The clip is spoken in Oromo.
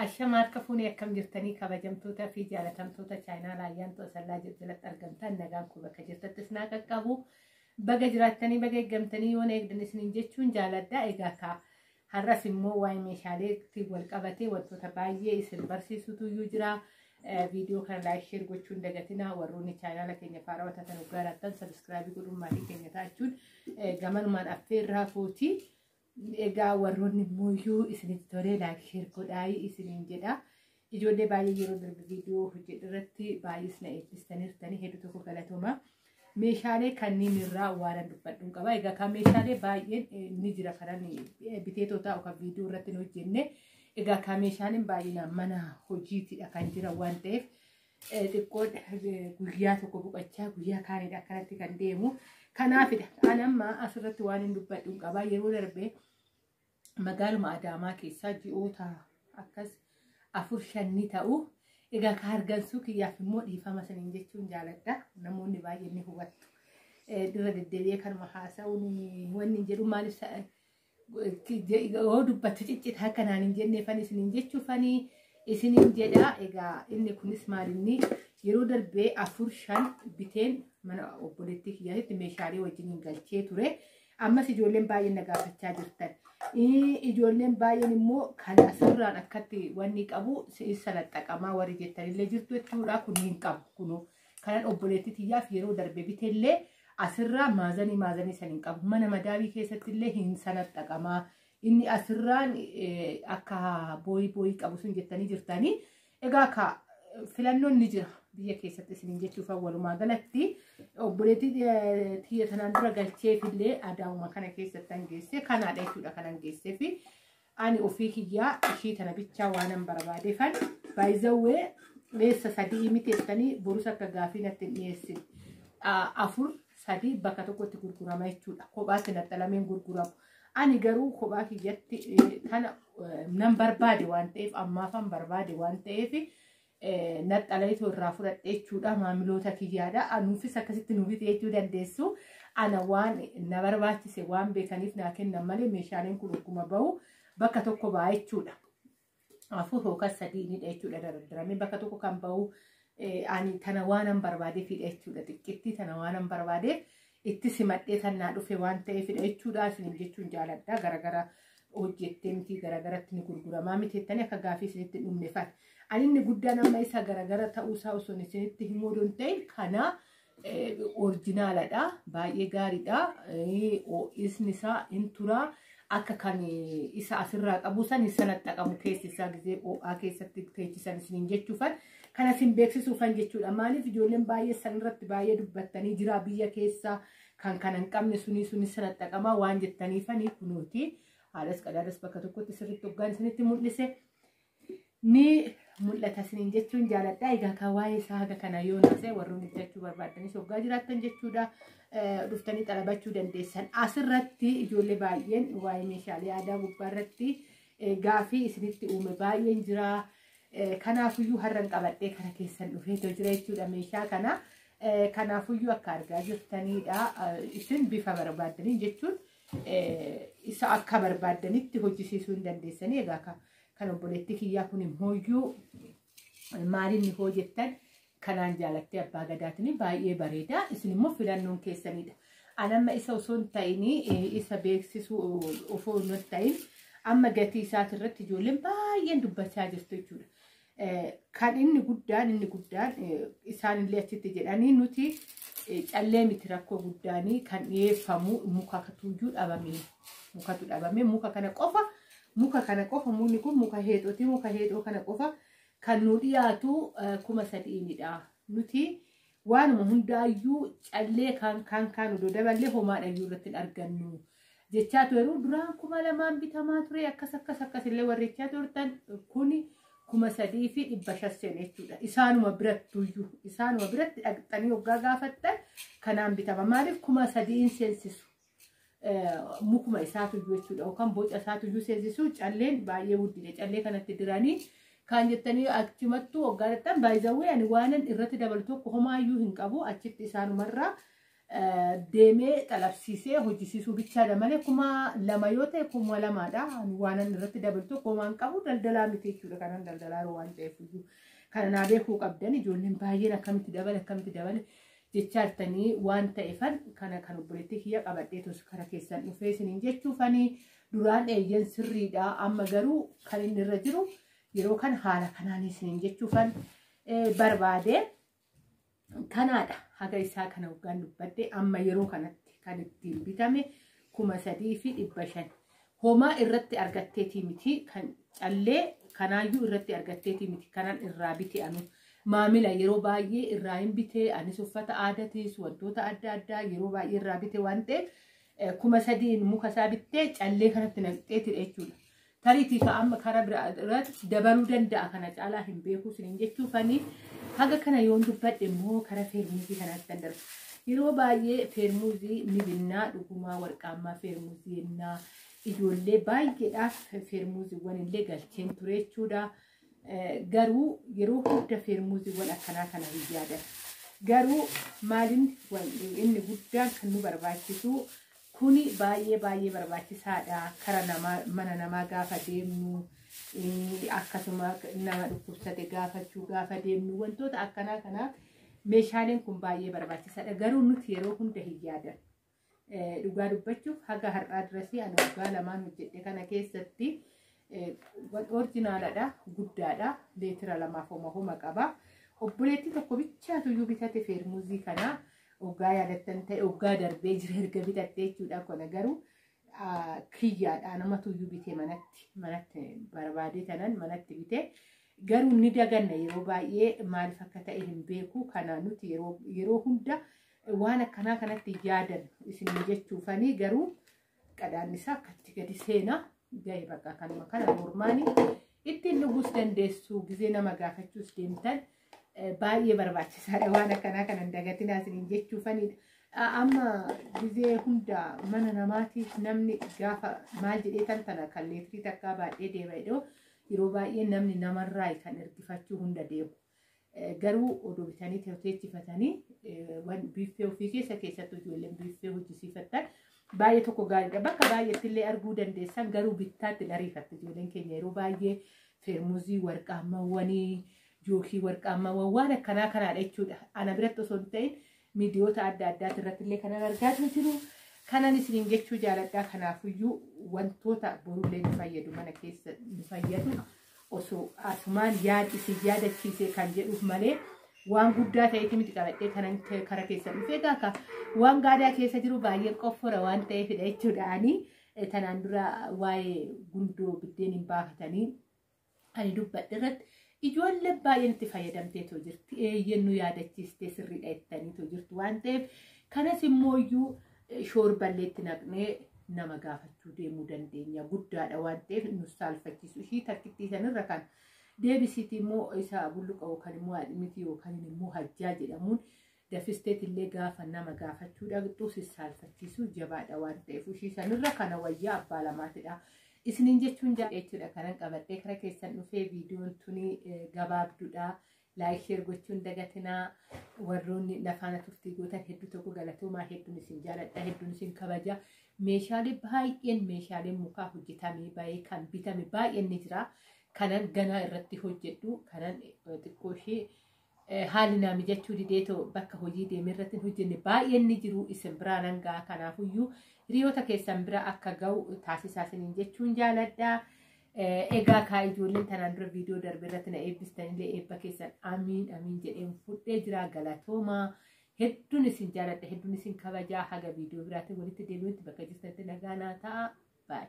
Ashamaar kafuuni akkam jirtanii kabajamtoota fi jaalatamtoota chaayinaa ayyaantu asallaa jalatti argamtan nagaan kun bakka jirtattis naa qaqqabu baga jiraattanii baga eeggamtanii yoo eegdan isiniin jechuun jaaladha. Egaa ka har'as immoo waa'ee meeshaaleetti wal qabatee wantoota baay'ee isin barsiisutu iyyuu jira. Viidiyoo kana laayik sheer gochuun dagatinaa warroonni chaayinaala keenya faarawata tan uggaarattan sabiskiraabii godhuun maatii keenya ta'achuun gamanumaan affeerraa footi. Egaa warroonni mooyyuu isinitti tolee laayik sheer godhaayii isiniin jedha. Ijoollee baay'ee yeroo darbe viidiyoo hojjedhu irratti baay'ees na eebbistaniirtanii hedduu tokko galatoomaa. Meeshaalee kanneen irraa waan dubbadhuun qaba. Egaa kan meeshaalee baay'een ni jira kanan biteetota yookaan viidiyoo irratti hin hojjenne. Egaa kan meeshaaleen baay'inaan mana hojiitidha kan jiran waan ta'eef xiqqoon guyyaa tokko boqochaa guyyaa kaanidha akkanatti kan deemu. Kanaafidha kan amma asirratti waan hin dubbadhuun qaba. Yeroo darbee magaaluma Adaamaa keessaa ji'oota akkas 4-5 ta'u. Egaa ka hargansuu kiyyaaf immoo dhiifama saniin jechuun jaaladha. Namoonni baay'een ni hubattu. Dura deddeebi'ee kanuma haasa'uun wanni jedhu maaliif yoo dubbattu ciccita akkanaan hin jenneefan isiniin jechuufanii isiniin jedha. Egaa inni kunis maalinni yeroo darbee 4-5 biteen mana obboleettii kiyyaatti meeshaalee wajjin hin galchee ture. Ammas ijoolleen baay'een na gaafachaa jirtan. Ijoolleen baay'een immoo kan asirraan akkatti wanni qabu salaxxaqamaa warri jettanillee jirtu jechuudha. Kun hin qabu kunu kanan obboleettii kiyyaaf yeroo darbee biteellee asirraa maazanii san hin qabu. Mana madaabii keessatti illee hin salaxxaqamaa. Inni asirraan akka booyii qabu sun jettanii jirtanii. Egaa ka filannoon ni jira biyya keessatti isiniin jechuuf walumaa galatti obboleettii tiyya tanaan dura galcheefillee adaamuma kana keessatti hangeesse kanaadha jechuudha kan hangeesseefi ani ofii kiyyaa ishii tana bichaa waanan barbaadeefan baay'izawwee dheessa 3 miteessanii borus akka gaafii natti hin dhiyeessin 4-3 bakka tokkotti gurgurama jechuudha. Kophaatti naxxalameen gurguramu. Ani garuu kophaa kiyyatti tana nan barbaade waan ta'eef ammaafan barbaade waan ta'eef naxxaleetu irraa fudhadhe jechuudha. Maamiloota kiyyaadha. Anuufis akkasitti nu bitee jechuu dandeessu. Ana waan na barbaachise waan beekaniif naa kennan malee meeshaaleen kun akkuma bahu bakka tokko ba'a jechuudha. 4-3 ni jechuudha dardaramee bakka tokko kan bahu ani tana waanan barbaadeefidha jechuudha. Xiqqeetti tana waanan barbaadeef itti simadhee tannaa dhufe waan ta'eefidha jechuudha. Isiniin jechuun jaaladha. Garagara hojjettee miti garagaratti ni gurguramaa miteettanii akka gaafii isinitti dhumnefan. Ani inni guddaan amma isa garagara ta'uusaa osoo isinitti himuu hin ta'in kana orijinaaladha. Baay'ee gaariidha. Isni isaa hin turaa akka kan isa asirraa qabu san hin salaxxaqamu keessi isaa gizee ho'aa keessatti teechisan isiniin jechuufan kana isin beeksisuufan jechuudha. Maaliif ijoolleen baay'ee san irratti baay'ee dubbattanii jira biyya keessaa kan kana hin qabne suni salaxxaqamaa waan jettaniifanii kunuuti. Haalas qadaadas bakka tokkotti sirriitti hoggaan isinitti mul'ise ni mul'ata isiniin jechuun jaaladha. Egaa kan waa'ee isaa haga kana yoo naasee warroonni bitachuu barbaadanis hoggaa jiraattan jechuudha. Dhuftanii xalabachuu dandeessan. Asirratti ijoollee baay'een waa'ee meeshaalee aadaa gubbaarratti gaafii isinitti uume baay'een jira. Kanaafuyyuu har'an qabadhee kana keessan dhufeetoo jira jechuudha meeshaa kana. Kanaafuyyuu akka argaa jirtanidha. Isin bifa barbaadanii jechuun isa akka barbaadanitti hojjisiisuu hin dandeessanii. Egaa kan obboleettii kiyyaa kun immoo maaliin hoo jettan kanaan jaalattee abbaa gadaatiin baay'ee bareeda. Isin immoo filannoon keessanidha. Anamma isa osoo hin ta'in isa beeksisuu osoo hin ta'in amma gatii isaati irratti ijoolleen baay'een dubbachaa jirtu jechuudha. Kan inni guddaan isaanillee achitti jedhanii nuti callee miti rakkoo guddaanii kan dhiyeeffamu mukatu dhabame muka kana qofa mukni kun muka heexooti. Muka heexoo kana qofa kan nu dhiyaatu 3,000dha. Nuti waanuma hundaayyuu callee kan odoo daballee homaadhayyuu irratti argannu jechaatu yeroo duraan 2,000 bitamaa ture akkasillee warreechaa turtan kuni 3,500 jechuudha. Isaanuma biratti dhaqxanii hoggaa gaafattan kanaan bitama. Maaliif 3,000 seensisu mukuma isaatuyyuu jechuudha yookaan boca isaatuyyuu seensisu calleen baay'ee guddina. Callee kanatti diranii kan jettanii achumattuu hoggaa dhattan baay'izawwee ani waanan irratti dabalu tokko homaayyuu hin qabu. Achitti isaanumarraa deemee xalabsiisee hojjisiisuu bichaadha malee kuma lama yoo ta'e kuma lamaadha waan irratti dabaltu komaan qabu daldalaa miti jechuudha kanan daldalaa waan ta'eef kana naa beekuu qabdan ijoolleen baay'een akkamitti dabale jechaartanii waan ta'eefan kana kan obboleettii kiyya qabadhee tos kara keessan dhufee isiniin jechuufanii duraan eeyyan sirriidha amma garuu kan inni irra jiru yeroo kan haala kanaan isiniin jechuufan barbaade kanaadha haga isaa kana waggaan dubbadde amma yeroo kanatti kan ittiin bitame 3,500 homaa irratti argatteetii miti kan callee kanaayyuu irratti argatteetii miti kanan irraa bite anu maamila yeroo baay'ee irraa hin bitee anis uffata aadaatis wantoota adda addaa yeroo baay'ee irraa bite waan ta'eef 3,000 muka isaa bittee callee kanatti naqxeetidha jechuudha. Tariitii ka amma karaa biraatti dabaluu danda'a kana caalaa hin beeku isiniin jechuufanii haga kana yoon dubbadhe immoo karaa feermuuzii kanaatti kan darbu. Yeroo baay'ee feermuuzii ni binnaa dhugumaa warqaammaa feermuuzii yennaa ijoollee baay'eedhaaf feermuuziiwwan illee galcheen ture jechuudha. Garuu yeroo hunda feermuuziiwwan akkanaa kana hin yaadan. Garuu maaliin inni guddaan kan nu barbaachisu kuni baay'ee barbaachisaadha. Kara mana namaa gaafa deemnu akkasuma nama dhukkubsate gaafachuu gaafa deemnu wantoota akkanaa kanaaf meeshaaleen kun baay'ee barbaachisaadha. Garuu nuti yeroo hunda hin yaadan. Dhugaa dubbachuuf haga har'aa dirasii ani waggaa lamaan hojjedhe kana keessatti orjinaaladha guddaadha leetira 2 homa qaba. Obboleettii tokko bichaatu iyyuu bitate feermuuzii kanaa waggaa yaadattan ta'e waggaa darbee jira erga bitatte jechuudha. Kana garuu kiyyaadha namatu iyyuu bitee manatti barbaadee tanan manatti bitee garuu ni daganna yeroo baay'ee maaliif akka ta'e hin beeku. Kana nuti yeroo hunda waan akkanaa kanatti yaadan isin jechuufanii garuu qadaan isaa akkatti gadi seenaa gahee bakka kanuma kana normaanii ittiin dhuguus dandeessu gizee nama gaafachuus deemtan baay'ee barbaachisaadha waan akkanaa kana hin dagatinaa isiniin jechuufanidha. Amma gizee hunda mana namaatiif namni gaafa maal jedhee tana kan leetirii takkaa baadhee deema yeroo baay'ee namni namarraa kan ergifachuu hunda deemu. Garuu odoo bitanii teechifatanii biiffee ofii keessattuu ijoolleen biiffee hojjisiifattan baay'ee tokko gaariidha. Bakka baay'eetti illee arguu dandeessan garuu bittaatti dhariifatti ijoolleen keenya yeroo baay'ee feermuuzii warqaamawwanii jookii warqaamawwan waan akkanaa kanaadha jechuudha. Ana biratti osoo hin ta'in miidiyoota adda addaati irratti illee kanan argaa jiru. Kanan isiniin jechuu jaaladhaa. Kanaafuyyuu wantoota borullee nu fayyadu mana keessa nu fayyadu osoo asumaan isin yaadachiisee kan jedhuuf malee waan guddaa ta'eeti miti qabadhee kanan kara keessa dhufee gaaka waan gaadaa keessa jiru baay'ee qoffora waan ta'eefidha jechuudha. Ani tanaan dura waa'ee gundoo biddeen hin baafatanii ani dubbadhe irratti ijoollee baay'een itti fayyadamteetoo jirti. Eeyyannuu yaadachiistee sirriidha jettaniitoo jirtu waan ta'eef kanas immoo iyyuu shoorballeetti naqnee nama gaafachuu deemuu dandeenya guddaadha waan ta'eef nus saalfachiisu ishii takkittii sanirra kan deebisiiti immoo isa bulluqa yookaan immoo haadhimiti yookaan immoo hajjaa jedhamuun dafisteet illee gaafa nama gaafachuu dhaqxuu saalfachiisu jabaadha waan ta'eef ishii sanirra kana wayyaa abbaa lamaatidha. Isiniin jechuun jechuudha kanan qabadhee kara keessan dhufee viidiyoon tuni gabaabduudha. Laayik sheer gochuun dagatinaa warroonni lafaana turtii gootan hedduu tokko galatoomaa hedduun isin jaaladha hedduun isin kabaja. Meeshaalee baay'een meeshaalee mukaa hojjetamee baay'ee kan bitame baay'een ni jira. Kanan ganaa irratti hojjedhu kanan xiqqoo ishee haalli naa mijachuu dideetoo bakka hojii deemee irratti hojjenne baay'een ni jiru isin biraa nan ga'a. Kanaafuyyuu hiriyoota keessan bira akka ga'u taasisaa isiniin jechuun jaaladha. Egaa kaa ijoolleen tanaan dura viidiyoo darbe irratti na eebbistanillee eebba keessan amiin jedheen fudhee jira galatoomaa. Hedduun isin jaaladha hedduun isin kabajaa haga viidiyoo biraatti walitti deebi'utti bakka jirtanitti nagaa naa ta'a. Bye.